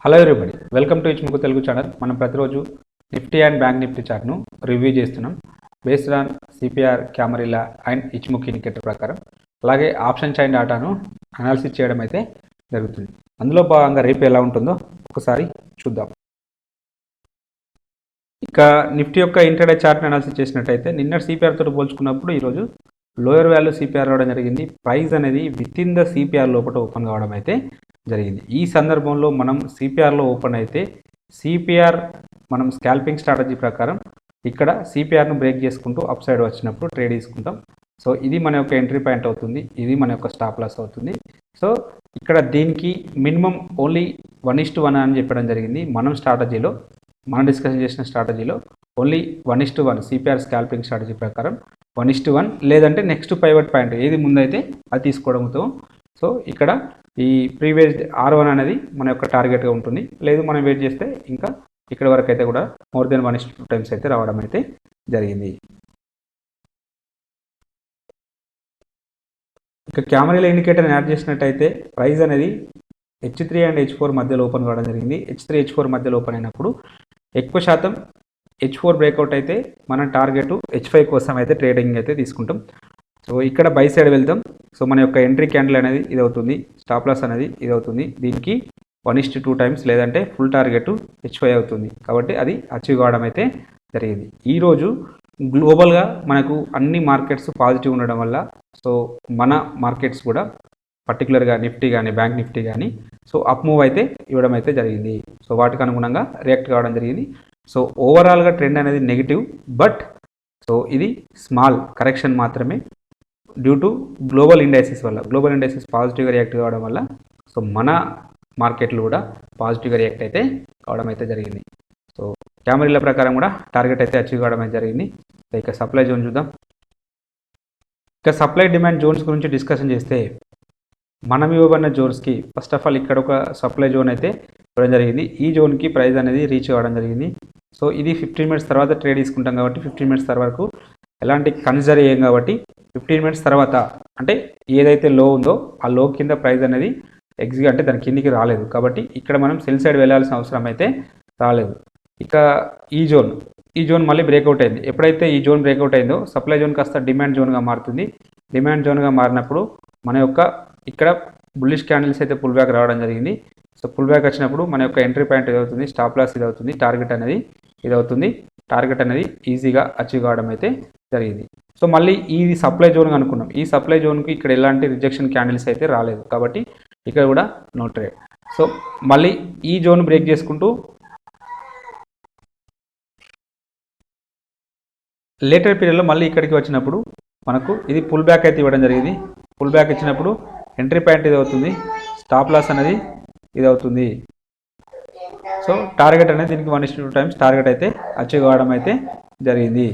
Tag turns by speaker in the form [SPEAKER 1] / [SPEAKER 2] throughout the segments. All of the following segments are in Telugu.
[SPEAKER 1] హలో ఎవ్రీబడి, వెల్కమ్ టు ఇచ్ముకు తెలుగు ఛానల్. మనం ప్రతిరోజు నిఫ్టీ అండ్ బ్యాంక్ నిఫ్టీ చార్ట్ను రివ్యూ చేస్తున్నాం based on CPR, Camarilla and ఇచ్ముక్ ఇండికేటర్ ప్రకారం. అలాగే ఆప్షన్ చైన్ డాటాను అనాలిసిస్ చేయడం అయితే జరుగుతుంది. అందులో భాగంగా రేపు ఎలా ఉంటుందో ఒకసారి చూద్దాం. ఇక నిఫ్టీ యొక్క ఇంట్రాడే చార్ట్ని అనాలిసిస్ చేసినట్టయితే నిన్న సిపిఆర్ తోటి పోల్చుకున్నప్పుడు ఈరోజు లోయర్ వాల్యూ సిపిఆర్ రావడం జరిగింది. ప్రైస్ అనేది విత్ ఇన్ ద సిపిఆర్ లోపల ఓపెన్ కావడం అయితే జరిగింది. ఈ సందర్భంలో మనం సిపిఆర్లో ఓపెన్ అయితే సిపిఆర్ మనం స్కాల్పింగ్ స్ట్రాటజీ ప్రకారం ఇక్కడ సిపిఆర్ను బ్రేక్ చేసుకుంటూ అప్ సైడ్ వచ్చినప్పుడు ట్రేడ్ తీసుకుంటాం. సో ఇది మన యొక్క ఎంట్రీ పాయింట్ అవుతుంది, ఇది మన యొక్క స్టాప్ లాస్ అవుతుంది. సో ఇక్కడ దీనికి మినిమం ఓన్లీ 1:1 అని చెప్పడం జరిగింది. మనం స్ట్రాటజీలో మనం డిస్కషన్ చేసిన స్ట్రాటజీలో ఓన్లీ 1:1 సిపిఆర్ స్కాల్పింగ్ స్ట్రాటజీ ప్రకారం 1:1 లేదంటే నెక్స్ట్ పైవట్ పాయింట్ ఏది ముందైతే అది తీసుకోవడంతో సో ఇక్కడ ఈ ప్రీవియస్ R1 అనేది మన యొక్క టార్గెట్గా ఉంటుంది. లేదు మనం వెయిట్ చేస్తే ఇంకా ఇక్కడ వరకు అయితే కూడా మోర్ దెన్ 1:2 టైమ్స్ అయితే రావడం అయితే జరిగింది. ఇక కెమెరాలో ఇండికేటర్ యాడ్ చేసినట్టయితే ప్రైస్ అనేది H3 అండ్ H4 మధ్యలో ఓపెన్ కావడం జరిగింది. H3 H4 మధ్యలో ఓపెన్ అయినప్పుడు ఎక్కువ శాతం H4 బ్రేక్అవుట్ అయితే మన టార్గెట్ H5 కోసం అయితే ట్రేడింగ్ అయితే తీసుకుంటాం. సో ఇక్కడ బై సైడ్ వెళ్తాం. సో మన యొక్క ఎంట్రీ క్యాండిల్ అనేది ఇది అవుతుంది, స్టాప్ లాస్ అనేది ఇది అవుతుంది. దీనికి 1:2 టైమ్స్ లేదంటే ఫుల్ టార్గెట్ H5 అవుతుంది. కాబట్టి అది అచీవ్ కావడం అయితే జరిగింది. ఈరోజు గ్లోబల్గా మనకు అన్ని మార్కెట్స్ పాజిటివ్ ఉండడం వల్ల సో మన మార్కెట్స్ కూడా పర్టికులర్గా నిఫ్టీ కానీ బ్యాంక్ నిఫ్టీ కానీ సో అప్ మూవ్ అయితే ఇవ్వడం అయితే జరిగింది. సో వాటికి అనుగుణంగా రియాక్ట్ కావడం జరిగింది. సో ఓవరాల్గా ట్రెండ్ అనేది నెగిటివ్, బట్ సో ఇది స్మాల్ కరెక్షన్ మాత్రమే డ్యూ టు గ్లోబల్ ఇండైసెస్ వల్ల. గ్లోబల్ ఇండైసెస్ పాజిటివ్గా రియాక్ట్ కావడం వల్ల సో మన మార్కెట్లు కూడా పాజిటివ్గా రియాక్ట్ అయితే కావడం అయితే జరిగింది. సో క్యామరీల ప్రకారం కూడా టార్గెట్ అయితే అచీవ్ కావడం అయితే జరిగింది. ఇక సప్లై జోన్ చూద్దాం. ఇక సప్లై డిమాండ్ జోన్స్ గురించి డిస్కషన్ చేస్తే మనం ఇవ్వబడిన జోన్స్కి ఫస్ట్ ఆఫ్ ఆల్ ఇక్కడ ఒక సప్లై జోన్ అయితే ఇవ్వడం జరిగింది. ఈ జోన్కి ప్రైస్ అనేది రీచ్ అవ్వడం జరిగింది. సో ఇది 15 మినిట్స్ తర్వాత ట్రేడ్ తీసుకుంటాం కాబట్టి 15 మినిట్స్ వరకు ఎలాంటి కన్సిడర్ చేయం కాబట్టి 15 మినిట్స్ తర్వాత అంటే ఏదైతే లో ఉందో ఆ లో కింద ప్రైస్ అనేది ఎగ్జిట్ అంటే దాని కిందికి రాలేదు కాబట్టి ఇక్కడ మనం సెల్ సైడ్ వెళ్ళాల్సిన అవసరం అయితే రాలేదు. ఇక ఈ జోన్ మళ్ళీ బ్రేక్అవుట్ అయింది. ఎప్పుడైతే ఈ జోన్ బ్రేక్అవుట్ అయిందో సప్లై జోన్ కాస్త డిమాండ్ జోన్గా మారుతుంది. డిమాండ్ జోన్గా మారినప్పుడు మన యొక్క ఇక్కడ బుల్లిష్ క్యాండిల్స్ అయితే పుల్ బ్యాక్ రావడం జరిగింది. సో పుల్ బ్యాక్ వచ్చినప్పుడు మన యొక్క ఎంట్రీ పాయింట్ ఇది అవుతుంది, స్టాప్ లాస్ ఇది అవుతుంది, టార్గెట్ అనేది ఇది అవుతుంది. టార్గెట్ అనేది ఈజీగా అచీవ్ కావడం అయితే జరిగింది. సో మళ్ళీ ఈ సప్లై జోన్ అనుకున్నాం. ఈ సప్లై జోన్కి ఇక్కడ ఎలాంటి రిజెక్షన్ క్యాండిల్స్ అయితే రాలేదు కాబట్టి ఇక్కడ కూడా నో ట్రేడ్. సో మళ్ళీ ఈ జోన్ బ్రేక్ చేసుకుంటూ లేటర్ పీరియడ్లో మళ్ళీ ఇక్కడికి వచ్చినప్పుడు మనకు ఇది పుల్ బ్యాక్ అయితే ఇవ్వడం జరిగింది. పుల్ బ్యాక్ ఇచ్చినప్పుడు ఎంట్రీ పాయింట్ ఇది అవుతుంది, స్టాప్ లాస్ అనేది ఇది అవుతుంది. సో టార్గెట్ అనేది దీనికి 1:2 టైమ్స్ టార్గెట్ అయితే అచీవ్ కావడం అయితే జరిగింది.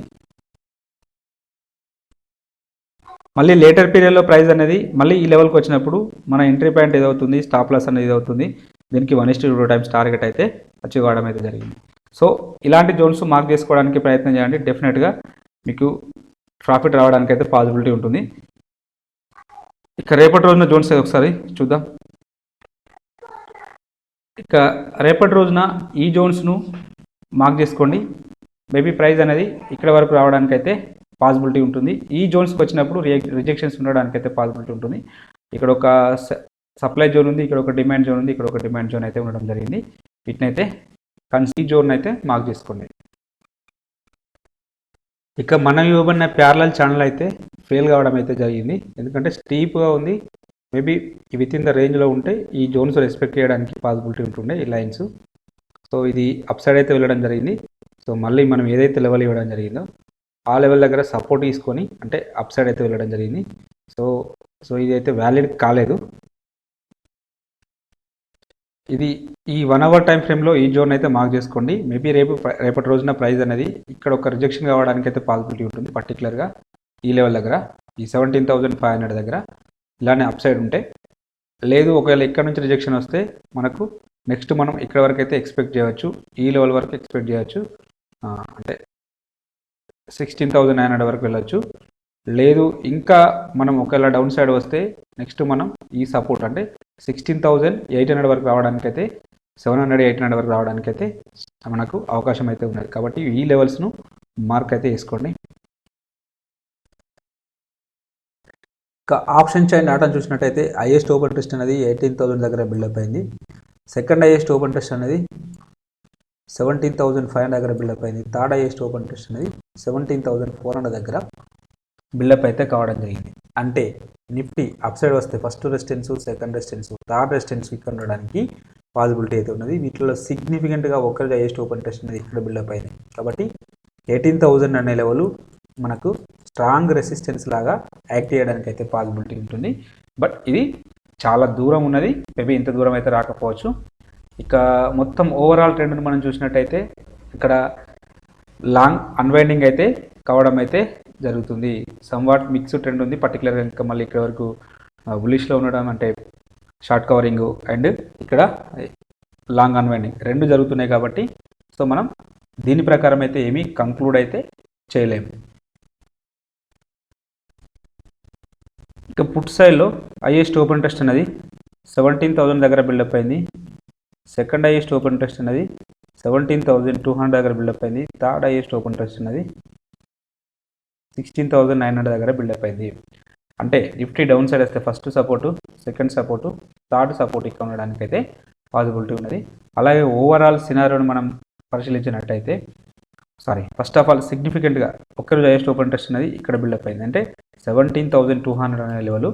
[SPEAKER 1] మళ్ళీ లేటర్ పీరియడ్లో ప్రైస్ అనేది మళ్ళీ ఈ లెవెల్కి వచ్చినప్పుడు మన ఎంట్రీ పాయింట్ ఏదవుతుంది, స్టాప్ లాస్ అనేది ఇది అవుతుంది. దీనికి 1:2 టైమ్స్ టార్గెట్ అయితే అచీవ్ కావడం అయితే జరిగింది. సో ఇలాంటి జోన్స్ మార్క్ చేసుకోవడానికి ప్రయత్నం చేయండి. డెఫినెట్గా మీకు ప్రాఫిట్ రావడానికి అయితే పాసిబిలిటీ ఉంటుంది. ఇక రేపటి రోజున జోన్స్ ఒకసారి చూద్దాం. ఇక రేపటి రోజున ఈ జోన్స్ను మార్క్ చేసుకోండి. మేబీ ప్రైస్ అనేది ఇక్కడ వరకు రావడానికి అయితే పాసిబిలిటీ ఉంటుంది. ఈ జోన్స్కి వచ్చినప్పుడు రిజెక్షన్స్ ఉండడానికి అయితే పాసిబిలిటీ ఉంటుంది. ఇక్కడ ఒక సప్లై జోన్ ఉంది, ఇక్కడ ఒక డిమాండ్ జోన్ ఉంది, ఇక్కడ ఒక డిమాండ్ జోన్ అయితే ఉండడం జరిగింది. వీటినైతే ఈ జోన్ అయితే మార్క్ చేసుకోండి. ఇక మనం ఇవ్వబడిన ప్యారలల్ ఛానల్ అయితే ఫెయిల్ కావడం అయితే జరిగింది. ఎందుకంటే స్టీప్గా ఉంది. మేబీ విత్ ఇన్ ద రేంజ్లో ఉంటే ఈ జోన్స్ రెస్పెక్ట్ చేయడానికి పాసిబిలిటీ ఉంటుండే ఈ లైన్స్. సో ఇది అప్ సైడ్ అయితే వెళ్ళడం జరిగింది. సో మళ్ళీ మనం ఏదైతే లెవెల్ ఇవ్వడం జరిగిందో ఆ లెవెల్ దగ్గర సపోర్ట్ తీసుకొని అంటే అప్ సైడ్ అయితే వెళ్ళడం జరిగింది. సో ఇది అయితే వ్యాలిడ్ కాలేదు. ఇది ఈ 1 అవర్ టైం ఫ్రేమ్లో ఈ జోన్ అయితే మార్క్ చేసుకోండి. మేబీ రేపటి రోజున ప్రైస్ అనేది ఇక్కడ ఒక రిజెక్షన్ కావడానికి అయితే పాసిబిలిటీ ఉంటుంది. పర్టికులర్గా ఈ లెవెల్ దగ్గర ఈ 17,500 దగ్గర ఇలానే అప్ సైడ్ ఉంటే, లేదు ఒకవేళ ఇక్కడ నుంచి రిజెక్షన్ వస్తే మనకు నెక్స్ట్ మనం ఇక్కడ వరకు అయితే ఎక్స్పెక్ట్ చేయవచ్చు, ఈ లెవెల్ వరకు ఎక్స్పెక్ట్ చేయవచ్చు. అంటే 16,900 వరకు వెళ్ళొచ్చు. లేదు ఇంకా మనం ఒకవేళ డౌన్ సైడ్ వస్తే నెక్స్ట్ మనం ఈ సపోర్ట్ అంటే 16,800 వరకు రావడానికి అయితే 700-800 వరకు రావడానికి అయితే మనకు అవకాశం అయితే ఉన్నది. కాబట్టి ఈ లెవెల్స్ను మార్క్ అయితే వేసుకోండి. ఇక ఆప్షన్ చైన్ డేటాను చూసినట్టయితే హైయెస్ట్ ఓపెన్ టెస్ట్ అనేది 18,000 దగ్గర బిల్డప్ అయింది. సెకండ్ హైయెస్ట్ ఓపెన్ టెస్ట్ అనేది 17,500 దగ్గర బిల్డప్ అయింది. థర్డ్ హైయెస్ట్ ఓపెన్ టెస్ట్ అనేది 17,400 దగ్గర బిల్డప్ అయితే కావడం జరిగింది. అంటే నిఫ్టీ అప్ సైడ్ వస్తే first resistance, second resistance, third resistance ఇక్కడ ఉండడానికి పాసిబిలిటీ అయితే ఉన్నది. వీటిలో సిగ్నిఫికెంట్గా ఒక్కరికి హైయెస్ట్ ఓపెన్ టెస్ట్ అనేది ఇక్కడ బిల్డప్ అయింది. కాబట్టి 18,000 అనే లెవెల్ మనకు స్ట్రాంగ్ రెసిస్టెన్స్ లాగా యాక్ట్ చేయడానికి అయితే పాసిబిలిటీ ఉంటుంది. బట్ ఇది చాలా దూరం ఉన్నది, మేబీ ఇంత దూరం అయితే రాకపోవచ్చు. ఇక మొత్తం ఓవరాల్ ట్రెండ్ని మనం చూసినట్టయితే ఇక్కడ లాంగ్ అన్వైండింగ్ అయితే కావడం అయితే జరుగుతుంది. సమ్వాట్ మిక్స్ ట్రెండ్ ఉంది. పర్టికులర్గా ఇంకా మళ్ళీ ఇక్కడ వరకు బులిష్లో ఉండడం అంటే షార్ట్ కవరింగ్ అండ్ ఇక్కడ లాంగ్ అన్వైండింగ్ రెండు జరుగుతున్నాయి. కాబట్టి సో మనం దీని ప్రకారం అయితే ఏమీ కంక్లూడ్ అయితే చేయలేము. ఇక పుట్ సైడ్లో హైయెస్ట్ ఓపెన్ టెస్ట్ అనేది 17,000 దగ్గర బిల్డప్ అయింది. సెకండ్ హైయెస్ట్ ఓపెన్ టెస్ట్ అనేది 17,200 దగ్గర బిల్డప్ అయింది. థర్డ్ హైయెస్ట్ ఓపెన్ టెస్ట్ అనేది 16,900 దగ్గర బిల్డప్ అయింది. అంటే నిఫ్టీ డౌన్ సైడ్ వస్తే first support, second support, third support ఇక్కడ ఉండడానికి అయితే పాసిబిలిటీ ఉన్నది. అలాగే ఓవరాల్ సినారియోని మనం పరిశీలించినట్టయితే ఫస్ట్ ఆఫ్ ఆల్ సిగ్నిఫికెంట్గా ఒక్కరోజు హైయెస్ట్ ఓపెన్ టెస్ట్ అనేది ఇక్కడ బిల్డప్ అయింది. అంటే 17,200 అనే లెవెల్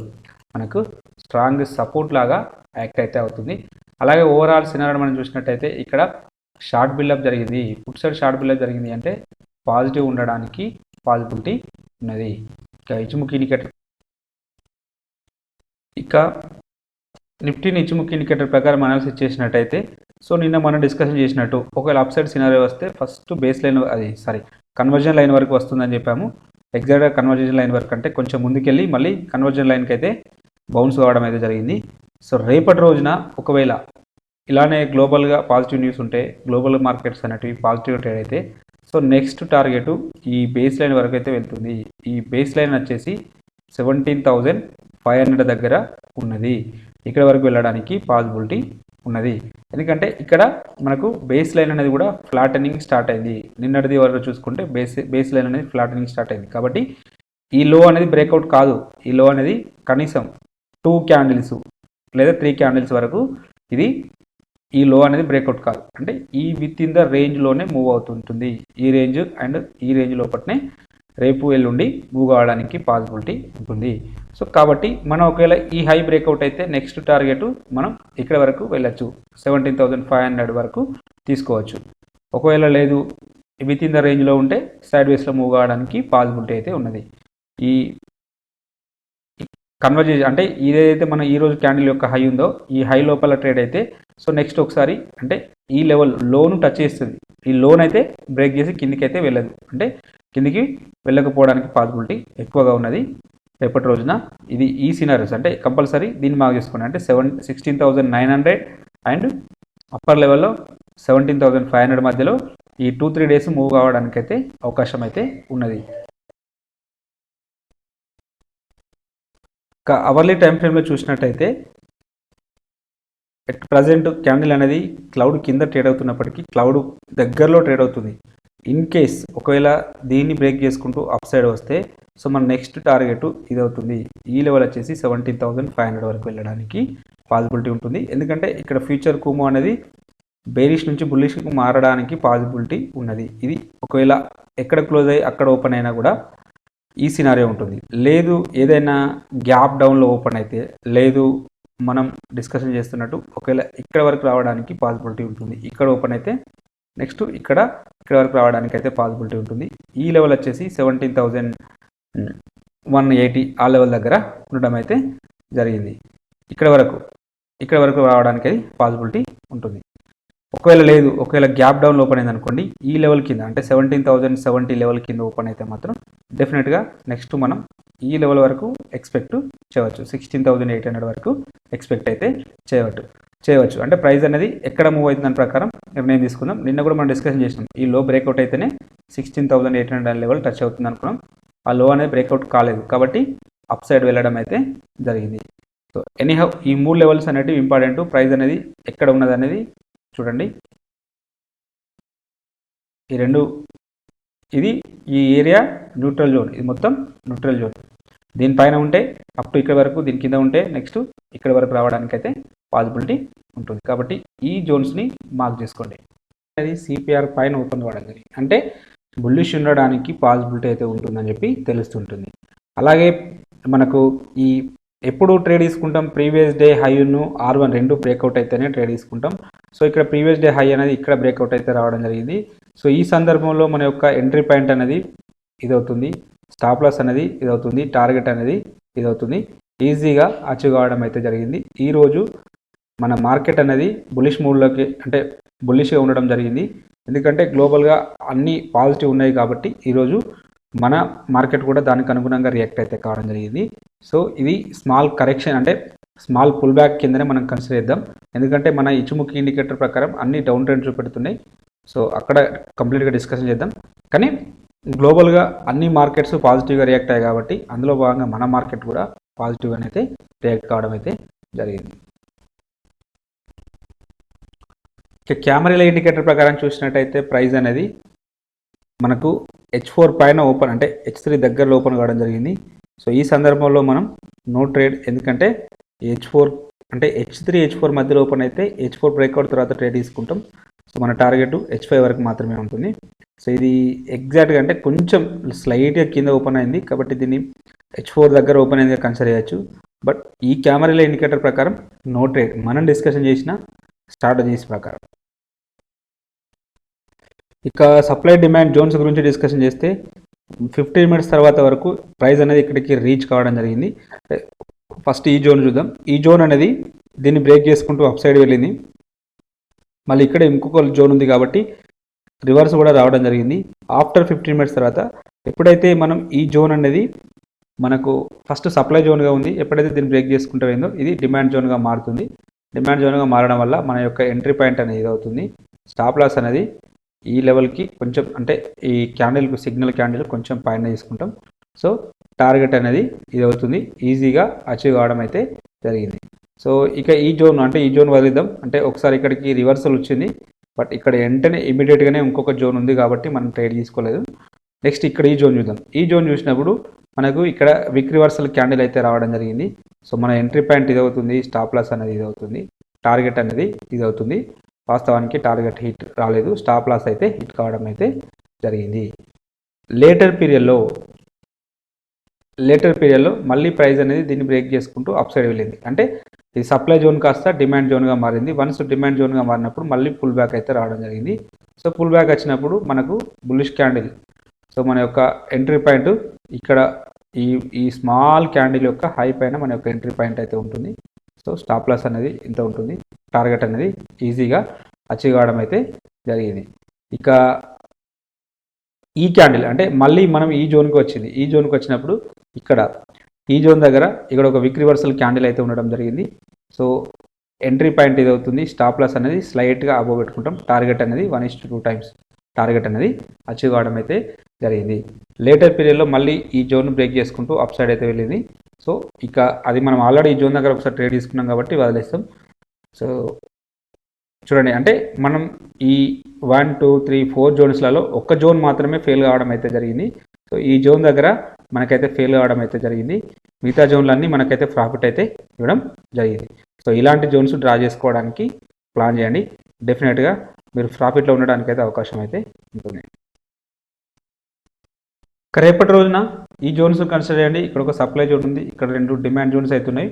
[SPEAKER 1] మనకు స్ట్రాంగ్ సపోర్ట్ లాగా యాక్ట్ అయితే అవుతుంది. అలాగే ఓవరాల్ సినారియోని మనం చూసినట్టయితే ఇక్కడ షార్ట్ బిల్డప్ జరిగింది. ఫుట్ సైడ్ షార్ట్ బిల్డప్ జరిగింది అంటే పాజిటివ్ ఉండడానికి పాసిబిలిటీ ఉన్నది. ఇక ఇచ్చుముఖి ఇండికేటర్, ఇక నిఫ్టీని ఇచ్చుముఖి ఇండికేటర్ ప్రకారం అనాలిసిస్ చేసినట్టయితే సో నిన్న మనం డిస్కషన్ చేసినట్టు ఒకవేళ అప్ సైడ్ సినారియో వస్తే first base line conversion line వరకు వస్తుందని చెప్పాము. ఎగ్జాక్ట్గా కన్వర్జన్ లైన్ వరకు అంటే కొంచెం ముందుకెళ్ళి మళ్ళీ కన్వర్జన్ లైన్కి అయితే బౌన్స్ కావడం అయితే జరిగింది. సో రేపటి రోజున ఒకవేళ ఇలానే గ్లోబల్గా పాజిటివ్ న్యూస్ ఉంటే, గ్లోబల్ మార్కెట్స్ అనేటివి పాజిటివ్ ట్రేడ్ అయితే సో నెక్స్ట్ టార్గెట్ ఈ బేస్ లైన్ వరకు అయితే వెళ్తుంది. ఈ బేస్ లైన్ వచ్చేసి 17,500 దగ్గర ఉన్నది. ఇక్కడ వరకు వెళ్ళడానికి పాసిబిలిటీ ఉన్నది. ఎందుకంటే ఇక్కడ మనకు బేస్ లైన్ అనేది కూడా ఫ్లాటనింగ్ స్టార్ట్ అయింది. నిన్నటిది వరకు చూసుకుంటే బేస్ లైన్ అనేది ఫ్లాటనింగ్ స్టార్ట్ అయింది. కాబట్టి ఈ లో అనేది బ్రేక్అవుట్ కాదు. ఈ లో అనేది కనీసం 2 క్యాండిల్స్ లేదా 3 క్యాండిల్స్ వరకు ఈ లో అనేది బ్రేక్అవుట్ కాదు. అంటే ఈ విత్ ఇన్ ద రేంజ్లోనే మూవ్ అవుతుంటుంది. ఈ రేంజ్ అండ్ ఈ రేంజ్ లోపలనే రేపు ఎల్లుండి మూవ్ కావడానికి పాసిబిలిటీ ఉంటుంది. సో కాబట్టి మనం ఒకవేళ ఈ హై బ్రేక్అవుట్ అయితే నెక్స్ట్ టార్గెట్ మనం ఇక్కడ వరకు వెళ్ళచ్చు, 17,500 వరకు తీసుకోవచ్చు. ఒకవేళ లేదు విత్ ఇన్ ద రేంజ్లో ఉంటే సైడ్ వేస్లో మూవ్ కావడానికి పాసిబిలిటీ అయితే ఉన్నది. ఈ కన్వర్జేషన్ అంటే ఏదైతే మన ఈరోజు క్యాండిల్ యొక్క హై ఉందో ఈ హై లోపల ట్రేడ్ అయితే సో నెక్స్ట్ ఒకసారి అంటే ఈ లెవెల్ లోను టచ్ చేస్తుంది. ఈ లోన్ అయితే బ్రేక్ చేసి కిందికి అయితే వెళ్ళదు. అంటే కిందికి వెళ్ళకపోవడానికి పాసిబిలిటీ ఎక్కువగా ఉన్నది రేపటి రోజున. ఇది ఈ సినారియోస్ అంటే కంపల్సరీ దీన్ని మార్క్ చేసుకోండి. అంటే 16,900 అండ్ అప్పర్ లెవెల్లో 17,500 మధ్యలో ఈ 2-3 డేస్ మూవ్ కావడానికి అయితే అవకాశం అయితే ఉన్నది. అవర్లీ టైం ఫ్రేమ్లో చూసినట్టయితే ఎట్ ప్రజెంట్ క్యాండిల్ అనేది క్లౌడ్ కింద ట్రేడ్ అవుతున్నప్పటికీ క్లౌడ్ దగ్గరలో ట్రేడ్ అవుతుంది. ఇన్ కేస్ ఒకవేళ దీన్ని బ్రేక్ చేసుకుంటూ అప్ సైడ్ వస్తే సో మన నెక్స్ట్ టార్గెట్ ఇది అవుతుంది. ఈ లెవెల్ వచ్చేసి 17,500 వరకు వెళ్ళడానికి పాసిబిలిటీ ఉంటుంది. ఎందుకంటే ఇక్కడ ఫ్యూచర్ కుమో అనేది బేరిష్ నుంచి బుల్లిష్కు మారడానికి పాసిబిలిటీ ఉన్నది. ఇది ఒకవేళ ఎక్కడ క్లోజ్ అయ్యి అక్కడ ఓపెన్ అయినా కూడా ఈ సినారియో ఉంటుంది. లేదు ఏదైనా గ్యాప్ డౌన్లో ఓపెన్ అయితే, లేదు మనం డిస్కషన్ చేస్తున్నట్టు ఒకవేళ ఇక్కడ వరకు రావడానికి పాసిబిలిటీ ఉంటుంది. ఇక్కడ ఓపెన్ అయితే నెక్స్ట్ ఇక్కడ వరకు రావడానికి అయితే పాసిబిలిటీ ఉంటుంది. ఈ లెవెల్ వచ్చేసి 17,180 ఆ లెవెల్ దగ్గర ఉండడం అయితే జరిగింది. ఇక్కడ వరకు రావడానికి పాసిబిలిటీ ఉంటుంది. ఒకవేళ గ్యాప్ డౌన్ ఓపెన్ అయింది అనుకోండి, ఈ లెవెల్ కింద అంటే 17,070 లెవెల్ కింద ఓపెన్ అయితే మాత్రం డెఫినెట్గా నెక్స్ట్ మనం ఈ లెవెల్ వరకు ఎక్స్పెక్ట్ చేయవచ్చు. 16,800 వరకు ఎక్స్పెక్ట్ అయితే చేయవచ్చు. అంటే ప్రైస్ అనేది ఎక్కడ మూవ్ అవుతుంది దాని ప్రకారం నిర్ణయం తీసుకుందాం. నిన్న కూడా మనం డిస్కషన్ చేసినాం. ఈ లో బ్రేక్అవుట్ అయితేనే 16,800 లెవెల్ టచ్ అవుతుంది అనుకున్నాం. ఆ లో అనేది బ్రేక్అవుట్ కాలేదు కాబట్టి అప్ సైడ్ వెళ్ళడం అయితే జరిగింది. సో ఎనీహౌ ఈ 3 లెవెల్స్ అనేవి ఇంపార్టెంట్. ప్రైస్ అనేది ఎక్కడ ఉన్నది అనేది చూడండి ఈ రెండు, ఇది ఈ ఏరియా న్యూట్రల్ జోన్, ఇది మొత్తం న్యూట్రల్ జోన్. దీనిపైన ఉంటే అప్ టు ఇక్కడ వరకు, దీని కింద ఉంటే నెక్స్ట్ ఇక్కడ వరకు రావడానికి అయితే పాసిబిలిటీ ఉంటుంది. కాబట్టి ఈ జోన్స్ని మార్క్ చేసుకోండి. అది సిపిఆర్ పైన ఓపెన్ కావడం జరిగింది అంటే బుల్లిష్ ఉండడానికి పాసిబిలిటీ అయితే ఉంటుందని చెప్పి తెలుస్తుంటుంది. అలాగే మనకు ఈ ఎప్పుడు ట్రేడ్ తీసుకుంటాం, ప్రీవియస్ డే హైను R1 రెండు బ్రేక్అవుట్ అయితేనే ట్రేడ్ తీసుకుంటాం. సో ఇక్కడ ప్రీవియస్ డే హై అనేది ఇక్కడ బ్రేక్అవుట్ అయితే రావడం జరిగింది. సో ఈ సందర్భంలో మన యొక్క ఎంట్రీ పాయింట్ అనేది ఇదవుతుంది, స్టాప్ లాస్ అనేది ఇదవుతుంది, టార్గెట్ అనేది ఇదవుతుంది. ఈజీగా అచీవ్ కావడం అయితే జరిగింది. ఈరోజు మన మార్కెట్ అనేది బులిష్ మూడ్లోకి అంటే బులిష్గా ఉండడం జరిగింది. ఎందుకంటే గ్లోబల్గా అన్ని పాజిటివ్ ఉన్నాయి కాబట్టి ఈరోజు మన మార్కెట్ కూడా దానికి అనుగుణంగా రియాక్ట్ అయితే కావడం జరిగింది. సో ఇది స్మాల్ కరెక్షన్ అంటే స్మాల్ పుల్ బ్యాక్ కిందనే మనం కన్సిడర్ చేద్దాం. ఎందుకంటే మన ఇచ్చుముఖి ఇండికేటర్ ప్రకారం అన్ని డౌన్ ట్రెండ్ చూపెడుతున్నాయి. సో అక్కడ కంప్లీట్గా డిస్కషన్ చేద్దాం. కానీ గ్లోబల్గా అన్ని మార్కెట్స్ పాజిటివ్గా రియాక్ట్ అయ్యాయి కాబట్టి అందులో భాగంగా మన మార్కెట్ కూడా పాజిటివ్గా అయితే రియాక్ట్ కావడం అయితే జరిగింది. ఇక క్యామరీల ఇండికేటర్ ప్రకారం చూసినట్టయితే ప్రైస్ అనేది మనకు H4 పైన ఓపెన్ అంటే H3 దగ్గరలో ఓపెన్ కావడం జరిగింది. సో ఈ సందర్భంలో మనం నో ట్రేడ్, ఎందుకంటే H4 అంటే H3 మధ్యలో ఓపెన్ అయితే H4 బ్రేక్అవుట్ తర్వాత ట్రేడ్ తీసుకుంటాం. సో మన టార్గెట్ H5 వరకు మాత్రమే ఉంటుంది. సో ఇది ఎగ్జాక్ట్గా అంటే కొంచెం స్లైట్గా కింద ఓపెన్ అయింది కాబట్టి దీన్ని H4 దగ్గర ఓపెన్ అయిందిగా కన్సిడర్ చేయొచ్చు. బట్ ఈ క్యామరీల ఇండికేటర్ ప్రకారం నో ట్రేడ్, మనం డిస్కషన్ చేసిన స్ట్రాటజీస్ ప్రకారం. ఇక సప్లై డిమాండ్ జోన్స్ గురించి డిస్కషన్ చేస్తే 15 మినిట్స్ తర్వాత వరకు ప్రైస్ అనేది ఇక్కడికి రీచ్ కావడం జరిగింది. ఫస్ట్ ఈ జోన్ చూద్దాం. ఈ జోన్ అనేది దీన్ని బ్రేక్ చేసుకుంటూ అప్ సైడ్ వెళ్ళింది. మళ్ళీ ఇక్కడ ఇంకొక జోన్ ఉంది కాబట్టి రివర్స్ కూడా రావడం జరిగింది. ఆఫ్టర్ 15 మినిట్స్ తర్వాత ఎప్పుడైతే మనం ఈ జోన్ అనేది మనకు ఫస్ట్ సప్లై జోన్గా ఉంది, ఎప్పుడైతే దీన్ని బ్రేక్ చేసుకుంటూ పోయిందో ఇది డిమాండ్ జోన్గా మారుతుంది. డిమాండ్ జోన్గా మారడం వల్ల మన యొక్క ఎంట్రీ పాయింట్ అనేది ఇది అవుతుంది. స్టాప్ లాస్ అనేది ఈ లెవెల్కి కొంచెం అంటే ఈ క్యాండిల్కు సిగ్నల్ క్యాండిల్ కొంచెం పైన తీసుకుంటాం. సో టార్గెట్ అనేది ఇది అవుతుంది, ఈజీగా అచీవ్ కావడం అయితే జరిగింది. సో ఇక ఈ జోన్ అంటే ఈ జోన్ వదిలిద్దాం. అంటే ఒకసారి ఇక్కడికి రివర్సల్ వచ్చింది, బట్ ఇక్కడ వెంటనే ఇమీడియట్గానే ఇంకొక జోన్ ఉంది కాబట్టి మనం ట్రేడ్ తీసుకోలేదు. నెక్స్ట్ ఇక్కడ ఈ జోన్ చూద్దాం. ఈ జోన్ చూసినప్పుడు మనకు ఇక్కడ విక్ రివర్సల్ క్యాండిల్ అయితే రావడం జరిగింది. సో మన ఎంట్రీ పాయింట్ ఇది అవుతుంది, స్టాప్ లాస్ అనేది ఇది అవుతుంది, టార్గెట్ అనేది ఇది అవుతుంది. వాస్తవానికి టార్గెట్ హిట్ రాలేదు, స్టాప్ లాస్ అయితే హిట్ కావడం అయితే జరిగింది. లేటర్ పీరియడ్లో మళ్ళీ ప్రైస్ అనేది దీన్ని బ్రేక్ చేసుకుంటూ అప్ సైడ్ వెళ్ళింది. అంటే ఇది సప్లై జోన్ కాస్త డిమాండ్ జోన్గా మారింది. వన్స్ డిమాండ్ జోన్గా మారినప్పుడు మళ్ళీ పుల్ బ్యాక్ అయితే రావడం జరిగింది. సో పుల్ బ్యాక్ వచ్చినప్పుడు మనకు బుల్లిష్ క్యాండిల్, సో మన యొక్క ఎంట్రీ పాయింట్ ఇక్కడ ఈ స్మాల్ క్యాండిల్ యొక్క హై పైన మన యొక్క ఎంట్రీ పాయింట్ అయితే ఉంటుంది. సో స్టాప్ లాస్ అనేది ఇంత ఉంటుంది, టార్గెట్ అనేది ఈజీగా అచీవ్ కావడం అయితే జరిగింది. ఇక ఈ క్యాండిల్ అంటే మళ్ళీ మనం ఈ జోన్కి వచ్చింది. ఈ జోన్కి వచ్చినప్పుడు ఇక్కడ ఈ జోన్ దగ్గర ఇక్కడ ఒక విక్ రివర్సల్ క్యాండిల్ అయితే ఉండడం జరిగింది. సో ఎంట్రీ పాయింట్ ఇది అవుతుంది, స్టాప్ లాస్ అనేది స్లైట్గా అబోవ్ పెట్టుకుంటాం, టార్గెట్ అనేది 1:2 టైమ్స్ టార్గెట్ అనేది అచీవ్ కావడం అయితే జరిగింది. లేటర్ పీరియడ్లో మళ్ళీ ఈ జోన్ బ్రేక్ చేసుకుంటూ అప్ సైడ్ అయితే వెళ్ళింది. సో ఇక అది మనం ఆల్రెడీ ఈ జోన్ దగ్గర ఒకసారి ట్రేడ్ తీసుకున్నాం కాబట్టి వదిలేస్తాం. సో చూడండి, అంటే మనం ఈ 1, 2, 3, 4 జోన్స్లలో ఒక్క జోన్ మాత్రమే ఫెయిల్ కావడం అయితే జరిగింది. సో ఈ జోన్ దగ్గర మనకైతే ఫెయిల్ కావడం అయితే జరిగింది. మిగతా జోన్లన్నీ మనకైతే ప్రాఫిట్ అయితే ఇవ్వడం జరిగింది. సో ఇలాంటి జోన్స్ డ్రా చేసుకోవడానికి ప్లాన్ చేయండి. డెఫినెట్గా మీరు ప్రాఫిట్లో ఉండడానికి అయితే అవకాశం అయితే ఉంటుంది. రేపటి రోజున ఈ జోన్స్ కన్సిడర్ చేయండి. ఇక్కడ ఒక సప్లై జోన్ ఉంది, ఇక్కడ 2 డిమాండ్ జోన్స్ అయితే ఉన్నాయి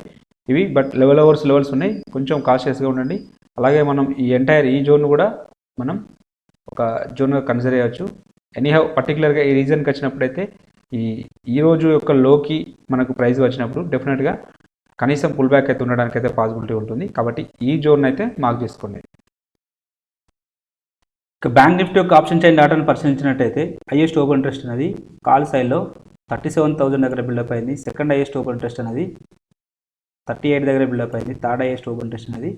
[SPEAKER 1] ఇవి, బట్ లెవెల్స్ ఉన్నాయి, కొంచెం కాషియస్గా ఉండండి. అలాగే మనం ఈ ఎంటైర్ ఈ జోన్ కూడా మనం ఒక జోన్గా కన్సిడర్ చేయవచ్చు. ఎనీహౌ పర్టికులర్గా ఈ రీజన్కి వచ్చినప్పుడైతే ఈ రోజు యొక్క లోకి మనకు ప్రైస్ వచ్చినప్పుడు డెఫినెట్గా కనీసం పుల్ బ్యాక్ అయితే ఉండడానికి అయితే పాసిబిలిటీ ఉంటుంది. కాబట్టి ఈ జోన్ అయితే మార్క్ చేసుకోండి. ఇక బ్యాంక్ నిఫ్టీ యొక్క ఆప్షన్ చైన్ డాటాను పరిశీలించినట్టయితే హైయెస్ట్ ఓపెన్ ఇంట్రెస్ట్ అనేది కాల్ సైడ్లో 37,000 దగ్గర బిల్డప్ అయింది. సెకండ్ హైయెస్ట్ ఓపెన్ ఇంట్రెస్ట్ అనేది 38 దగ్గర బిల్డప్ అయింది. థర్డ్ హైయెస్ట్ ఓపెన్ ఇంట్రెస్ట్ అనేది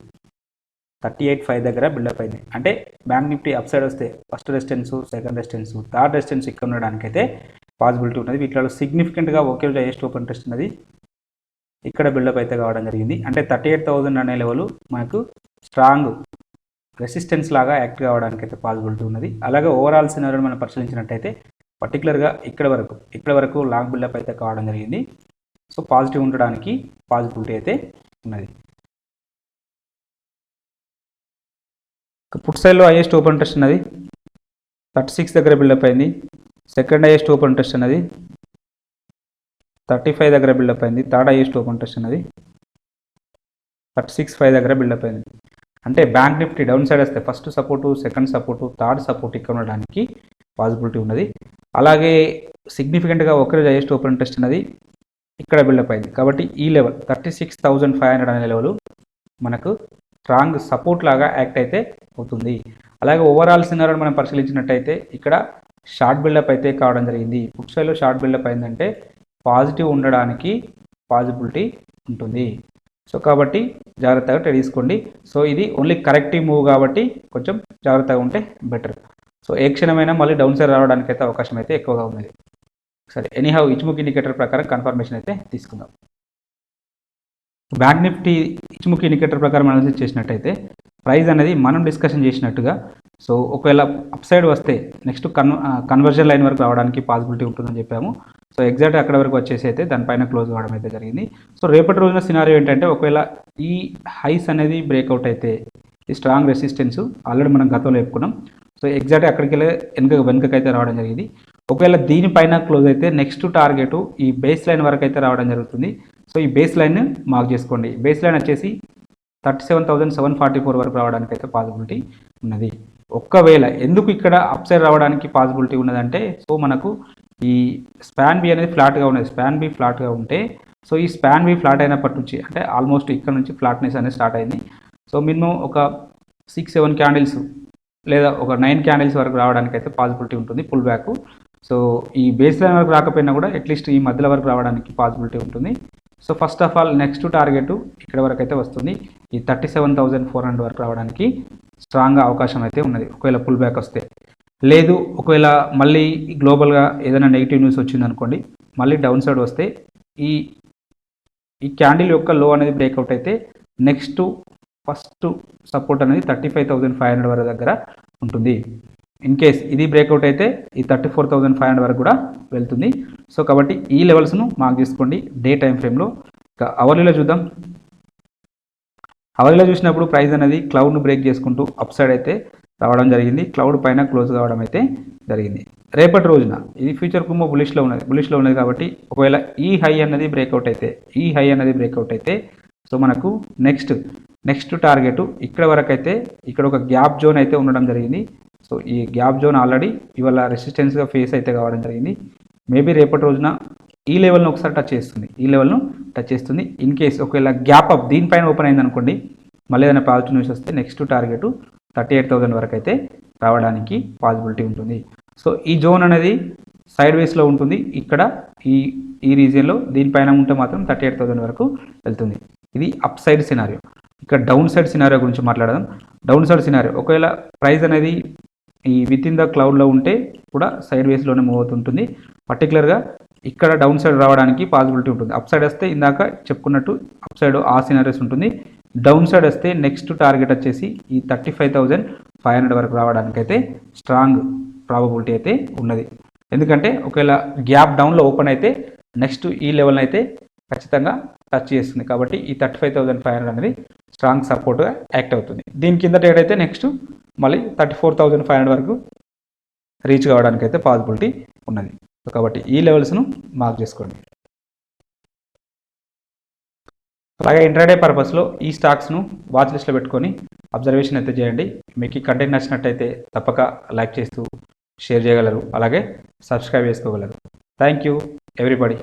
[SPEAKER 1] 38.5 దగ్గర బిల్డప్ అయింది. అంటే బ్యాంక్ నిఫ్టీ అప్ సైడ్ వస్తే first resistance, second resistance, third resistance ఇక్కడ ఉండడానికైతే పాసిబిలిటీ ఉంటుంది. వీటిలో సిగ్నిఫికెంట్గా ఒకే రోజు హైయెస్ట్ ఓపెన్ ఇంట్రెస్ట్ అనేది ఇక్కడ బిల్డప్ అయితే కావడం జరిగింది. అంటే 38,000 అనే లెవెల్ మనకు స్ట్రాంగ్ రెసిస్టెన్స్ లాగా యాక్ట్ కావడానికి అయితే పాసిబిలిటీ ఉన్నది. అలాగే ఓవరాల్ సినారియోని మనం పరిశీలించినట్టయితే పర్టికులర్గా ఇక్కడ వరకు లాంగ్ బిల్డప్ అయితే కావడం జరిగింది. సో పాజిటివ్ ఉండడానికి పాసిబిలిటీ అయితే ఉన్నది. పుట్ సైడ్లో హైయెస్ట్ ఓపెన్ ఇంట్రెస్ట్ ఉన్నది 36 దగ్గర బిల్డప్ అయింది. సెకండ్ హైయెస్ట్ ఓపెన్ ఇంట్రెస్ట్ ఉన్నది 35 దగ్గర బిల్డప్ అయింది. థర్డ్ హైయెస్ట్ ఓపెన్ ఇంట్రెస్ట్ ఉన్నది 36.5 దగ్గర బిల్డప్ అయింది. అంటే బ్యాంక్ నిఫ్టీ డౌన్ సైడ్ వస్తే first support, second support, third support ఇక్కడ ఉండడానికి పాసిబిలిటీ ఉన్నది. అలాగే సిగ్నిఫికెంట్గా ఒకరోజు హైయెస్ట్ ఓపెన్ ఇంట్రెస్ట్ ఉన్నది ఇక్కడ బిల్డప్ అయింది. కాబట్టి ఈ లెవెల్ 36,500 అనే లెవెల్ మనకు స్ట్రాంగ్ సపోర్ట్ లాగా యాక్ట్ అయితే అవుతుంది. అలాగే ఓవరాల్ సినారియోని మనం పరిశీలించినట్టయితే ఇక్కడ షార్ట్ బిల్డప్ అయితే కావడం జరిగింది. పుట్ సైడ్లో షార్ట్ బిల్డప్ అయిందంటే పాజిటివ్ ఉండడానికి పాసిబిలిటీ ఉంటుంది. సో కాబట్టి జాగ్రత్తగా ట్రేడ్ తీసుకోండి. సో ఇది ఓన్లీ కరెక్టివ్ మూవ్ కాబట్టి కొంచెం జాగ్రత్తగా ఉంటే బెటర్. సో ఏ క్షణమైనా మళ్ళీ డౌన్ సైడ్ రావడానికి అయితే అవకాశం అయితే ఎక్కువగా ఉన్నది. సరే, ఎనీహౌ ఇచ్ముక్ ఇండికేటర్ ప్రకారం కన్ఫర్మేషన్ అయితే తీసుకుందాం. బ్యాంక్ నిఫ్టీ ఇచ్ముక్ ఇండికేటర్ ప్రకారం అనాలిసిస్ చేసినట్టయితే ప్రైస్ అనేది మనం డిస్కషన్ చేసినట్టుగా సో ఒకవేళ అప్ సైడ్ వస్తే నెక్స్ట్ కన్వర్జన్ లైన్ వరకు రావడానికి పాసిబిలిటీ ఉంటుందని చెప్పాము. సో ఎగ్జాక్ట్ అక్కడ వరకు వచ్చేసి అయితే దానిపైన క్లోజ్ కావడం అయితే జరిగింది. సో రేపటి రోజున సినారియో ఏంటంటే ఒకవేళ ఈ హైస్ అనేది బ్రేక్అవుట్ అయితే ఈ స్ట్రాంగ్ రెసిస్టెన్స్ ఆల్రెడీ మనం గతంలో చెప్పుకున్నాం. సో ఎగ్జాక్ట్ అక్కడికి వెళ్ళి వెనుకకైతే రావడం జరిగింది. ఒకవేళ దీనిపైన క్లోజ్ అయితే నెక్స్ట్ టార్గెట్ ఈ బేస్ లైన్ వరకు అయితే రావడం జరుగుతుంది. సో ఈ బేస్ లైన్ మార్క్ చేసుకోండి. బేస్ లైన్ వచ్చేసి 37,744 వరకు రావడానికి అయితే పాసిబిలిటీ ఉన్నది. ఒక్కవేళ ఎందుకు ఇక్కడ అప్ సైడ్ రావడానికి పాసిబిలిటీ ఉన్నదంటే సో మనకు ఈ స్పాన్ బి అనేది ఫ్లాట్గా ఉన్నది. స్పాన్ బి ఫ్లాట్గా ఉంటే సో ఈ స్పాన్ బి ఫ్లాట్ అయినప్పటి నుంచి అంటే ఆల్మోస్ట్ ఇక్కడ నుంచి ఫ్లాట్నెస్ అనేది స్టార్ట్ అయింది. సో మినిమం ఒక 6-7 క్యాండిల్స్ లేదా ఒక 9 క్యాండిల్స్ వరకు రావడానికి అయితే పాసిబిలిటీ ఉంటుంది పుల్ బ్యాక్. సో ఈ బేస్ లైన్ వరకు రాకపోయినా కూడా అట్లీస్ట్ ఈ మధ్యలో వరకు రావడానికి పాసిబిలిటీ ఉంటుంది. So first of all next target ఇక్కడ వరకు అయితే వస్తుంది. ఈ 37,400 వరకు రావడానికి స్ట్రాంగ్గా అవకాశం అయితే ఉన్నది ఒకవేళ పుల్ బ్యాక్ వస్తే. లేదు ఒకవేళ మళ్ళీ గ్లోబల్గా ఏదైనా నెగిటివ్ న్యూస్ వచ్చింది అనుకోండి, మళ్ళీ డౌన్ సైడ్ వస్తే ఈ క్యాండిల్ యొక్క లో అనేది బ్రేక్అవుట్ అయితే నెక్స్ట్ ఫస్ట్ సపోర్ట్ అనేది 35,500 వరకు దగ్గర ఉంటుంది. ఇన్ కేస్ ఇది బ్రేక్అవుట్ అయితే ఈ 34,500 వరకు కూడా వెళ్తుంది. సో కాబట్టి ఈ లెవెల్స్ను మార్క్ చేసుకోండి డే టైం ఫ్రేమ్లో. ఇక అవర్లీలో చూద్దాం. అవర్లీలో చూసినప్పుడు ప్రైస్ అనేది క్లౌడ్ను బ్రేక్ చేసుకుంటూ అప్ సైడ్ అయితే రావడం జరిగింది. క్లౌడ్ పైన క్లోజ్ కావడం అయితే జరిగింది. రేపటి రోజున ఇది ఫ్యూచర్ కుమ్మో బులిష్లో ఉన్నది కాబట్టి ఒకవేళ ఈ హై అనేది బ్రేక్అవుట్ అయితే సో మనకు నెక్స్ట్ టార్గెట్ ఇక్కడ వరకు అయితే ఇక్కడ ఒక గ్యాప్ జోన్ అయితే ఉండడం జరిగింది. సో ఈ గ్యాప్ జోన్ ఆల్రెడీ ఇవాళ రెసిస్టెన్స్గా ఫేస్ అయితే కావడం జరిగింది. మేబీ రేపటి రోజున ఈ లెవెల్ను ఒకసారి టచ్ చేస్తుంది. ఇన్ కేస్ ఒకవేళ గ్యాప్ అప్ దీనిపైన ఓపెన్ అయింది అనుకోండి, మళ్ళీ ఏదైనా పాజిటివ్ న్యూస్ వస్తే నెక్స్ట్ టార్గెట్ 38,000 వరకు అయితే రావడానికి పాసిబిలిటీ ఉంటుంది. సో ఈ జోన్ అనేది సైడ్ వేస్లో ఉంటుంది. ఇక్కడ ఈ రీజియన్లో దీనిపైన ఉంటే మాత్రం 38,000 వరకు వెళ్తుంది. ఇది అప్ సైడ్ సినారియో. ఇక్కడ డౌన్ సైడ్ సినారియో గురించి మాట్లాడదాం. డౌన్ సైడ్ సినారియో ఒకవేళ ప్రైస్ అనేది ఈ విత్ ఇన్ ద క్లౌడ్లో ఉంటే కూడా సైడ్ వేస్లోనే మూవ్ అవుతుంటుంది. పర్టికులర్గా ఇక్కడ డౌన్ సైడ్ రావడానికి పాసిబిలిటీ ఉంటుంది. అప్ సైడ్ వస్తే ఇందాక చెప్పుకున్నట్టు అప్ సైడ్ ఆ సినారియోస్ ఉంటుంది. డౌన్ సైడ్ వస్తే నెక్స్ట్ టార్గెట్ వచ్చేసి ఈ 35,500 వరకు రావడానికి అయితే స్ట్రాంగ్ ప్రాబబిలిటీ అయితే ఉన్నది. ఎందుకంటే ఒకవేళ గ్యాప్ డౌన్లో ఓపెన్ అయితే నెక్స్ట్ ఈ లెవెల్ అయితే ఖచ్చితంగా టచ్ చేస్తుంది. కాబట్టి ఈ 35,500 అనేది స్ట్రాంగ్ సపోర్ట్గా యాక్ట్ అవుతుంది. దీని కింద ట్రేడ్ అయితే నెక్స్ట్ మళ్ళీ 34,500 వరకు రీచ్ కావడానికి అయితే పాసిబిలిటీ ఉన్నది. కాబట్టి ఈ లెవెల్స్ను మార్క్ చేసుకోండి. అలాగే ఇంట్రాడే పర్పస్లో ఈ స్టాక్స్ను వాచ్ లిస్ట్లో పెట్టుకొని అబ్జర్వేషన్ అయితే చేయండి. మీకు ఈ కంటెంట్ నచ్చినట్టయితే తప్పక లైక్ చేస్తూ షేర్ చేయగలరు. అలాగే సబ్స్క్రైబ్ చేసుకోగలరు. Thank you everybody.